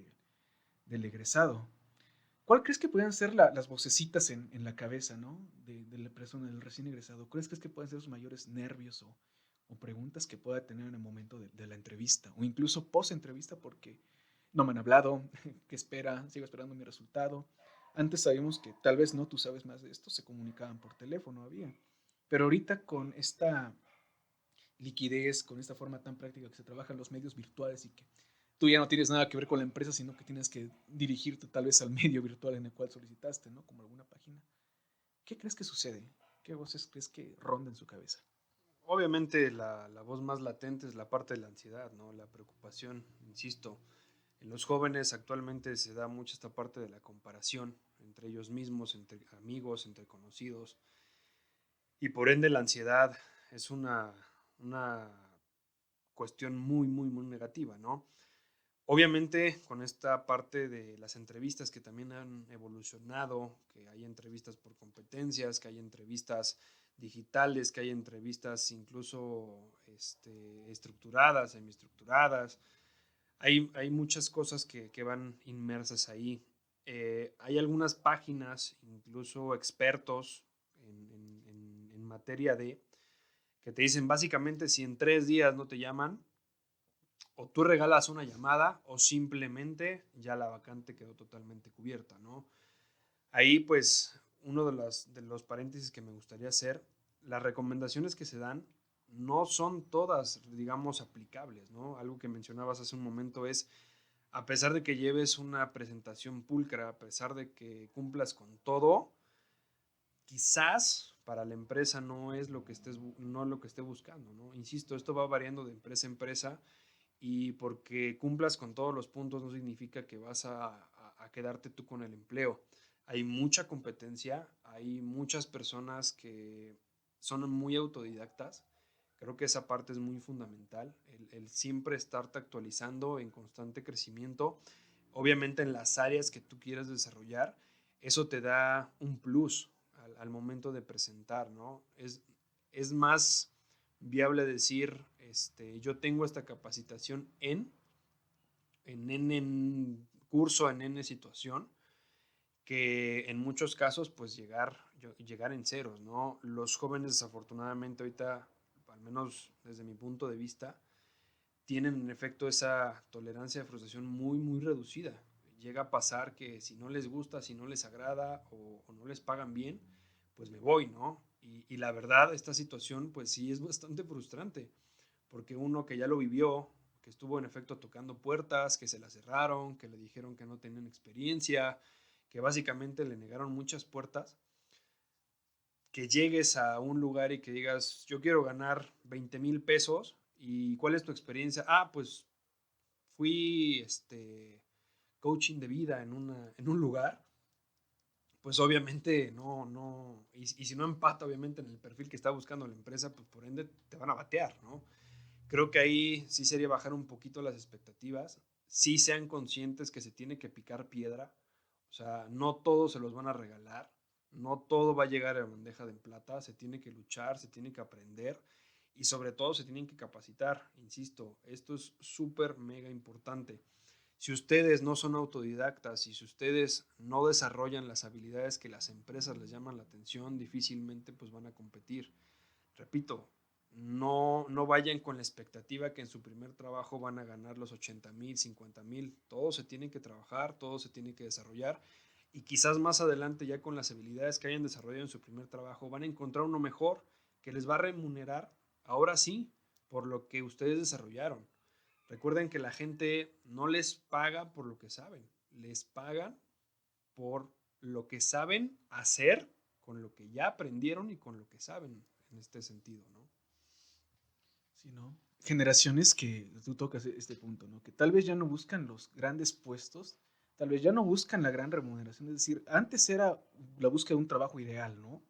del egresado. ¿Cuál crees que pueden ser las vocecitas en la cabeza, ¿no? De la persona, del recién egresado? ¿Cuáles crees que pueden ser sus mayores nervios o preguntas que pueda tener en el momento de la entrevista? O incluso post-entrevista porque no me han hablado, ¿qué espera? Sigo esperando mi resultado. Antes sabíamos que tal vez no, tú sabes más de esto, se comunicaban por teléfono, había. Pero ahorita con esta liquidez, con esta forma tan práctica que se trabaja en los medios virtuales y que tú ya no tienes nada que ver con la empresa, sino que tienes que dirigirte tal vez al medio virtual en el cual solicitaste, ¿no? Como alguna página. ¿Qué crees que sucede? ¿Qué voces crees que rondan en su cabeza? Obviamente la voz más latente es la parte de la ansiedad, ¿no? La preocupación, insisto. En los jóvenes actualmente se da mucho esta parte de la comparación entre ellos mismos, entre amigos, entre conocidos. Y por ende la ansiedad es una cuestión muy negativa, ¿no? Obviamente, con esta parte de las entrevistas que también han evolucionado, que hay entrevistas por competencias, que hay entrevistas digitales, que hay entrevistas incluso estructuradas, semiestructuradas, hay muchas cosas que van inmersas ahí. Hay algunas páginas, incluso expertos en materia que te dicen básicamente si en 3 días no te llaman, o tú regalas una llamada o simplemente ya la vacante quedó totalmente cubierta, ¿no? Ahí pues uno de los paréntesis que me gustaría hacer, las recomendaciones que se dan no son todas, digamos, aplicables, ¿no? Algo que mencionabas hace un momento es, a pesar de que lleves una presentación pulcra, a pesar de que cumplas con todo, quizás para la empresa no es lo que no es lo que esté buscando, ¿no? Insisto, esto va variando de empresa a empresa y porque cumplas con todos los puntos no significa que vas a quedarte tú con el empleo. Hay mucha competencia, hay muchas personas que son muy autodidactas. Creo que esa parte es muy fundamental, el siempre estarte actualizando en constante crecimiento. Obviamente en las áreas que tú quieras desarrollar, eso te da un plus al momento de presentar, ¿no? Es más viable decir, yo tengo esta capacitación en curso, en N situación, que en muchos casos, pues llegar en ceros, ¿no? Los jóvenes, desafortunadamente, ahorita, al menos desde mi punto de vista, tienen en efecto esa tolerancia de frustración muy, muy reducida. Llega a pasar que si no les gusta, si no les agrada o no les pagan bien, pues me voy, ¿no? Y la verdad, esta situación, pues sí es bastante frustrante, porque uno que ya lo vivió, que estuvo en efecto tocando puertas, que se la cerraron, que le dijeron que no tenían experiencia, que básicamente le negaron muchas puertas, que llegues a un lugar y que digas, yo quiero ganar 20,000 pesos, ¿y cuál es tu experiencia? Ah, pues fui coaching de vida en un lugar, pues obviamente y si no empata obviamente en el perfil que está buscando la empresa, pues por ende te van a batear, ¿no? Creo que ahí sí sería bajar un poquito las expectativas, sí sean conscientes que se tiene que picar piedra, o sea, no todos se los van a regalar, no todo va a llegar a bandeja de plata, se tiene que luchar, se tiene que aprender y sobre todo se tienen que capacitar, insisto, esto es súper mega importante. Si ustedes no son autodidactas y si ustedes no desarrollan las habilidades que las empresas les llaman la atención, difícilmente pues van a competir. Repito, no vayan con la expectativa que en su primer trabajo van a ganar los 80,000, 50,000. Todo se tiene que trabajar, todo se tiene que desarrollar y quizás más adelante ya con las habilidades que hayan desarrollado en su primer trabajo van a encontrar uno mejor que les va a remunerar, ahora sí, por lo que ustedes desarrollaron. Recuerden que la gente no les paga por lo que saben, les pagan por lo que saben hacer con lo que ya aprendieron y con lo que saben en este sentido, ¿no? Sí, ¿no? Generaciones que tú tocas este punto, ¿no? Que tal vez ya no buscan los grandes puestos, tal vez ya no buscan la gran remuneración, es decir, antes era la búsqueda de un trabajo ideal, ¿no?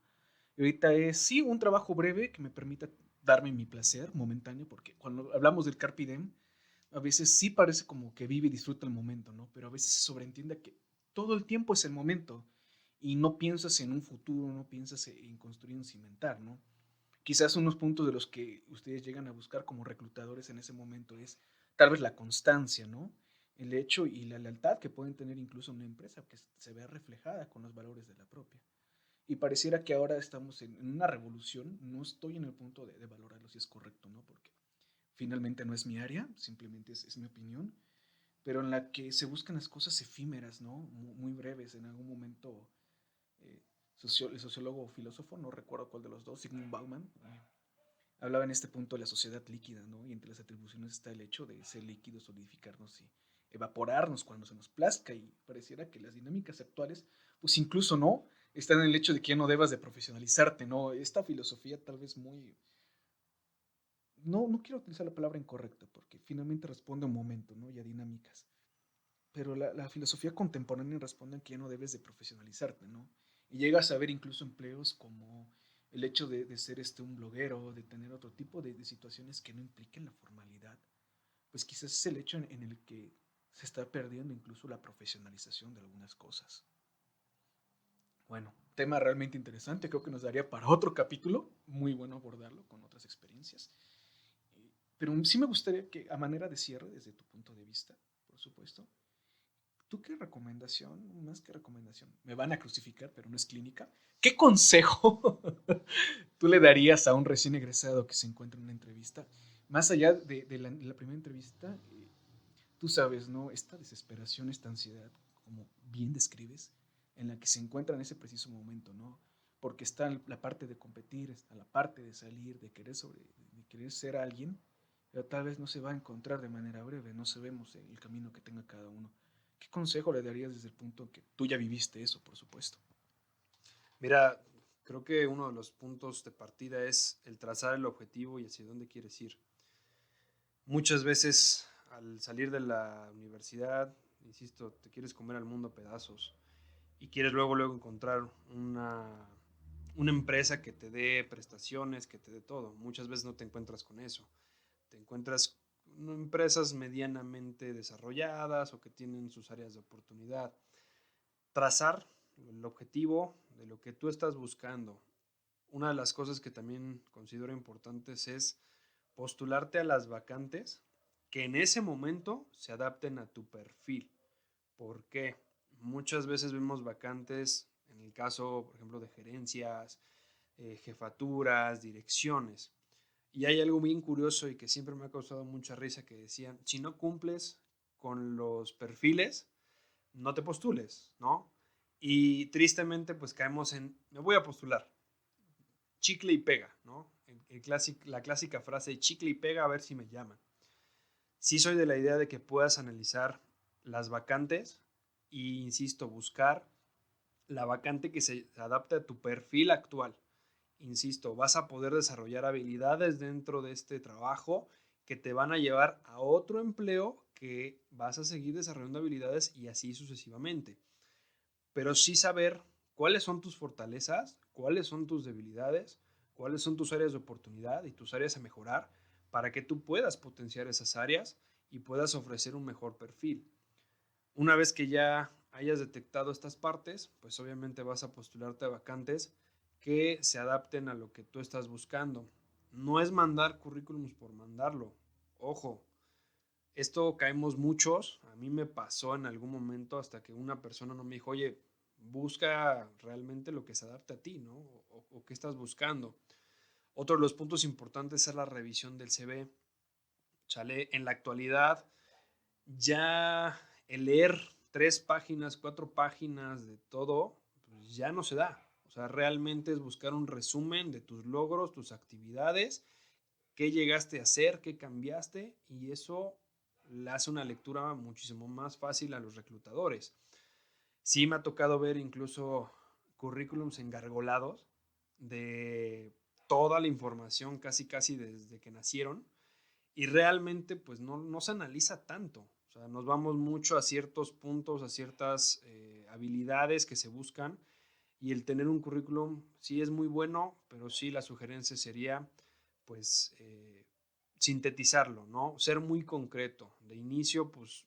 Y ahorita es, sí, un trabajo breve que me permita darme mi placer momentáneo, porque cuando hablamos del carpe diem, a veces sí parece como que vive y disfruta el momento, ¿no? Pero a veces se sobreentiende que todo el tiempo es el momento y no piensas en un futuro, no piensas en construir un cimentar, ¿no? Quizás unos puntos de los que ustedes llegan a buscar como reclutadores en ese momento es tal vez la constancia, ¿no? El hecho y la lealtad que pueden tener incluso una empresa que se vea reflejada con los valores de la propia. Y pareciera que ahora estamos en una revolución, no estoy en el punto de valorarlo si es correcto, ¿no? Porque finalmente no es mi área, simplemente es mi opinión, pero en la que se buscan las cosas efímeras, ¿no? Muy breves, en algún momento eh, el sociólogo o filósofo, no recuerdo cuál de los dos, Sigmund Bauman, hablaba en este punto de la sociedad líquida, ¿no? Y entre las atribuciones está el hecho de ser líquidos, solidificarnos y evaporarnos cuando se nos plazca y pareciera que las dinámicas actuales, pues incluso no, están en el hecho de que ya no debas de profesionalizarte, ¿no? Esta filosofía tal vez muy... No quiero utilizar la palabra incorrecta porque finalmente responde a un momento, ¿no? Y a dinámicas. Pero la filosofía contemporánea responde a que ya no debes de profesionalizarte, ¿no? Y llegas a ver incluso empleos como el hecho de ser un bloguero, de tener otro tipo de situaciones que no impliquen la formalidad, pues quizás es el hecho en el que se está perdiendo incluso la profesionalización de algunas cosas. Bueno, tema realmente interesante, creo que nos daría para otro capítulo, muy bueno abordarlo con otras experiencias. Pero sí me gustaría que, a manera de cierre, desde tu punto de vista, por supuesto, ¿tú qué recomendación, más que recomendación, me van a crucificar, pero no es clínica, qué consejo tú le darías a un recién egresado que se encuentra en una entrevista? Más allá de la primera entrevista, tú sabes, ¿no? Esta desesperación, esta ansiedad, como bien describes, en la que se encuentra en ese preciso momento, ¿no? Porque está la parte de competir, está la parte de salir, de querer ser alguien, pero tal vez no se va a encontrar de manera breve, no sabemos el camino que tenga cada uno. ¿Qué consejo le darías desde el punto en que tú ya viviste eso, por supuesto? Mira, creo que uno de los puntos de partida es el trazar el objetivo y hacia dónde quieres ir. Muchas veces al salir de la universidad, insisto, te quieres comer al mundo a pedazos y quieres luego encontrar una empresa que te dé prestaciones, que te dé todo. Muchas veces no te encuentras con eso. Te encuentras con empresas medianamente desarrolladas o que tienen sus áreas de oportunidad. Trazar el objetivo de lo que tú estás buscando. Una de las cosas que también considero importantes es postularte a las vacantes que en ese momento se adapten a tu perfil. ¿Por qué? Muchas veces vemos vacantes, en el caso, por ejemplo, de gerencias, jefaturas, direcciones. Y hay algo bien curioso y que siempre me ha causado mucha risa que decían, si no cumples con los perfiles, no te postules, ¿no? Y tristemente pues caemos en, me voy a postular, chicle y pega, ¿no? La clásica frase, chicle y pega a ver si me llaman. Sí soy de la idea de que puedas analizar las vacantes e, insisto, buscar la vacante que se adapte a tu perfil actual. Insisto, vas a poder desarrollar habilidades dentro de este trabajo que te van a llevar a otro empleo que vas a seguir desarrollando habilidades y así sucesivamente. Pero sí saber cuáles son tus fortalezas, cuáles son tus debilidades, cuáles son tus áreas de oportunidad y tus áreas a mejorar para que tú puedas potenciar esas áreas y puedas ofrecer un mejor perfil. Una vez que ya hayas detectado estas partes, pues obviamente vas a postularte a vacantes que se adapten a lo que tú estás buscando. No es mandar currículums por mandarlo. Ojo, esto caemos muchos. A mí me pasó en algún momento hasta que una persona no me dijo, oye, busca realmente lo que se adapte a ti, ¿no? O qué estás buscando. Otro de los puntos importantes es la revisión del CV. ¿Sale? En la actualidad, ya el leer 3 páginas, 4 páginas de todo, pues ya no se da. O sea, realmente es buscar un resumen de tus logros, tus actividades, qué llegaste a hacer, qué cambiaste, y eso le hace una lectura muchísimo más fácil a los reclutadores. Sí me ha tocado ver incluso currículums engargolados de toda la información casi desde que nacieron y realmente pues no se analiza tanto. O sea, nos vamos mucho a ciertos puntos, a ciertas habilidades que se buscan y el tener un currículum sí es muy bueno, pero sí la sugerencia sería pues sintetizarlo, ¿no? Ser muy concreto. De inicio pues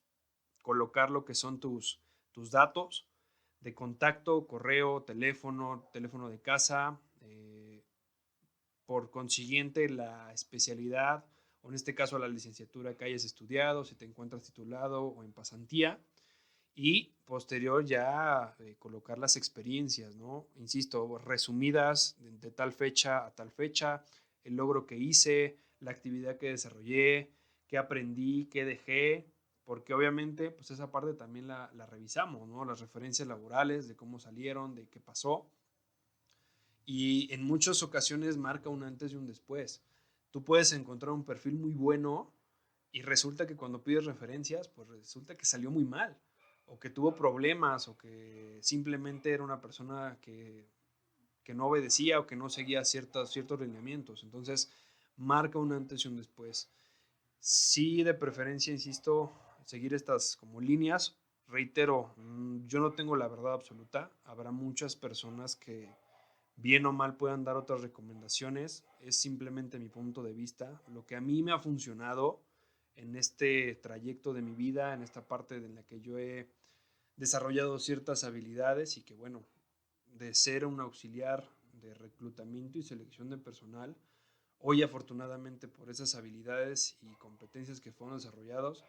colocar lo que son tus datos de contacto, correo, teléfono de casa, por consiguiente la especialidad o en este caso la licenciatura que hayas estudiado, si te encuentras titulado o en pasantía y posterior ya colocar las experiencias, ¿no? Insisto, resumidas de tal fecha a tal fecha, el logro que hice, la actividad que desarrollé, qué aprendí, qué dejé, porque obviamente pues esa parte también la revisamos, ¿no? Las referencias laborales, de cómo salieron, de qué pasó y en muchas ocasiones marca un antes y un después. Tú puedes encontrar un perfil muy bueno y resulta que cuando pides referencias, pues resulta que salió muy mal, o que tuvo problemas, o que simplemente era una persona que no obedecía o que no seguía ciertos lineamientos. Entonces, marca un antes y un después. Sí, de preferencia, insisto, seguir estas como líneas. Reitero, yo no tengo la verdad absoluta. Habrá muchas personas que bien o mal puedan dar otras recomendaciones. Es simplemente mi punto de vista. Lo que a mí me ha funcionado en este trayecto de mi vida, en esta parte en la que yo he desarrollado ciertas habilidades y que, bueno, de ser un auxiliar de reclutamiento y selección de personal, hoy afortunadamente por esas habilidades y competencias que fueron desarrollados,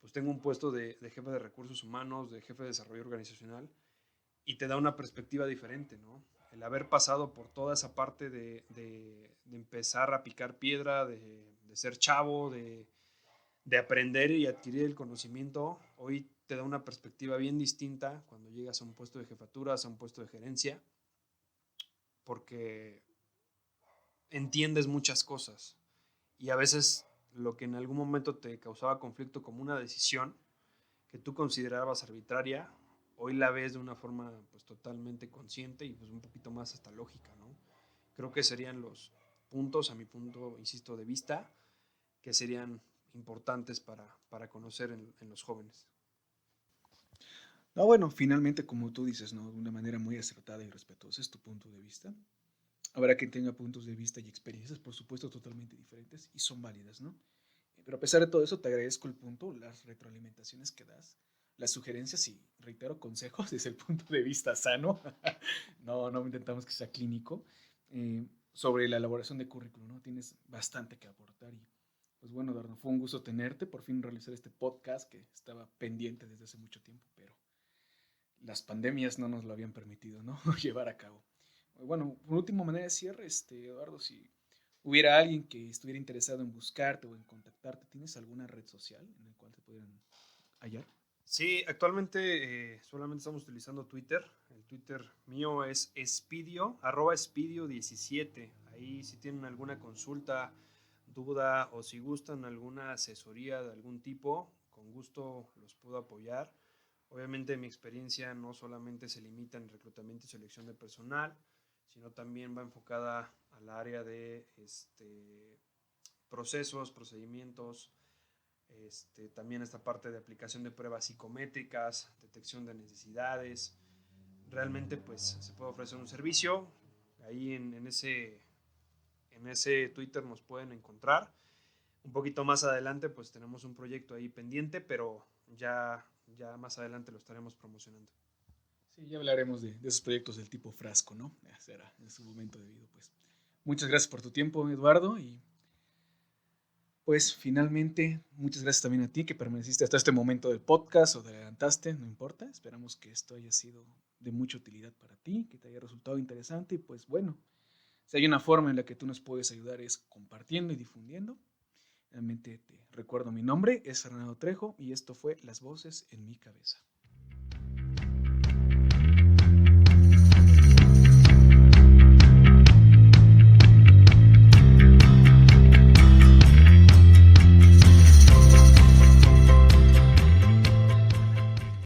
pues tengo un puesto de jefe de recursos humanos, de jefe de desarrollo organizacional, y te da una perspectiva diferente, ¿no? El haber pasado por toda esa parte de empezar a picar piedra, de ser chavo, de aprender y adquirir el conocimiento, hoy te da una perspectiva bien distinta cuando llegas a un puesto de jefaturas, a un puesto de gerencia, porque entiendes muchas cosas y a veces lo que en algún momento te causaba conflicto como una decisión que tú considerabas arbitraria, hoy la ves de una forma pues totalmente consciente y pues un poquito más hasta lógica, ¿no? Creo que serían los puntos, a mi punto, insisto, de vista, que serían importantes para conocer en los jóvenes. No, bueno, finalmente, como tú dices, ¿no? De una manera muy acertada y respetuosa es tu punto de vista. Habrá quien tenga puntos de vista y experiencias, por supuesto, totalmente diferentes y son válidas, ¿no? Pero a pesar de todo eso, te agradezco el punto, las retroalimentaciones que das, las sugerencias y, reitero, consejos desde el punto de vista sano. No intentamos que sea clínico. Sobre la elaboración de currículum, ¿no? Tienes bastante que aportar y, pues bueno, Eduardo, fue un gusto tenerte, por fin realizar este podcast que estaba pendiente desde hace mucho tiempo, pero las pandemias no nos lo habían permitido, ¿no? Llevar a cabo. Bueno, por último, manera de cierre, Eduardo, si hubiera alguien que estuviera interesado en buscarte o en contactarte, ¿tienes alguna red social en la cual te pudieran hallar? Sí, actualmente solamente estamos utilizando Twitter. El Twitter mío es Espidio, @Espidio17. Ahí si tienen alguna consulta, duda o si gustan alguna asesoría de algún tipo, con gusto los puedo apoyar. Obviamente mi experiencia no solamente se limita en reclutamiento y selección de personal, sino también va enfocada al área de procesos, procedimientos, también esta parte de aplicación de pruebas psicométricas, detección de necesidades. Realmente pues se puede ofrecer un servicio. Ahí en ese Twitter nos pueden encontrar. Un poquito más adelante pues tenemos un proyecto ahí pendiente, pero ya más adelante lo estaremos promocionando. Sí, ya hablaremos de esos proyectos del tipo frasco, ¿no? Ya será en su momento debido, pues. Muchas gracias por tu tiempo, Eduardo, y pues finalmente, muchas gracias también a ti que permaneciste hasta este momento del podcast o te adelantaste, no importa. Esperamos que esto haya sido de mucha utilidad para ti, que te haya resultado interesante y pues bueno, si hay una forma en la que tú nos puedes ayudar es compartiendo y difundiendo. Realmente te recuerdo mi nombre, es Fernando Trejo y esto fue Las Voces en mi Cabeza.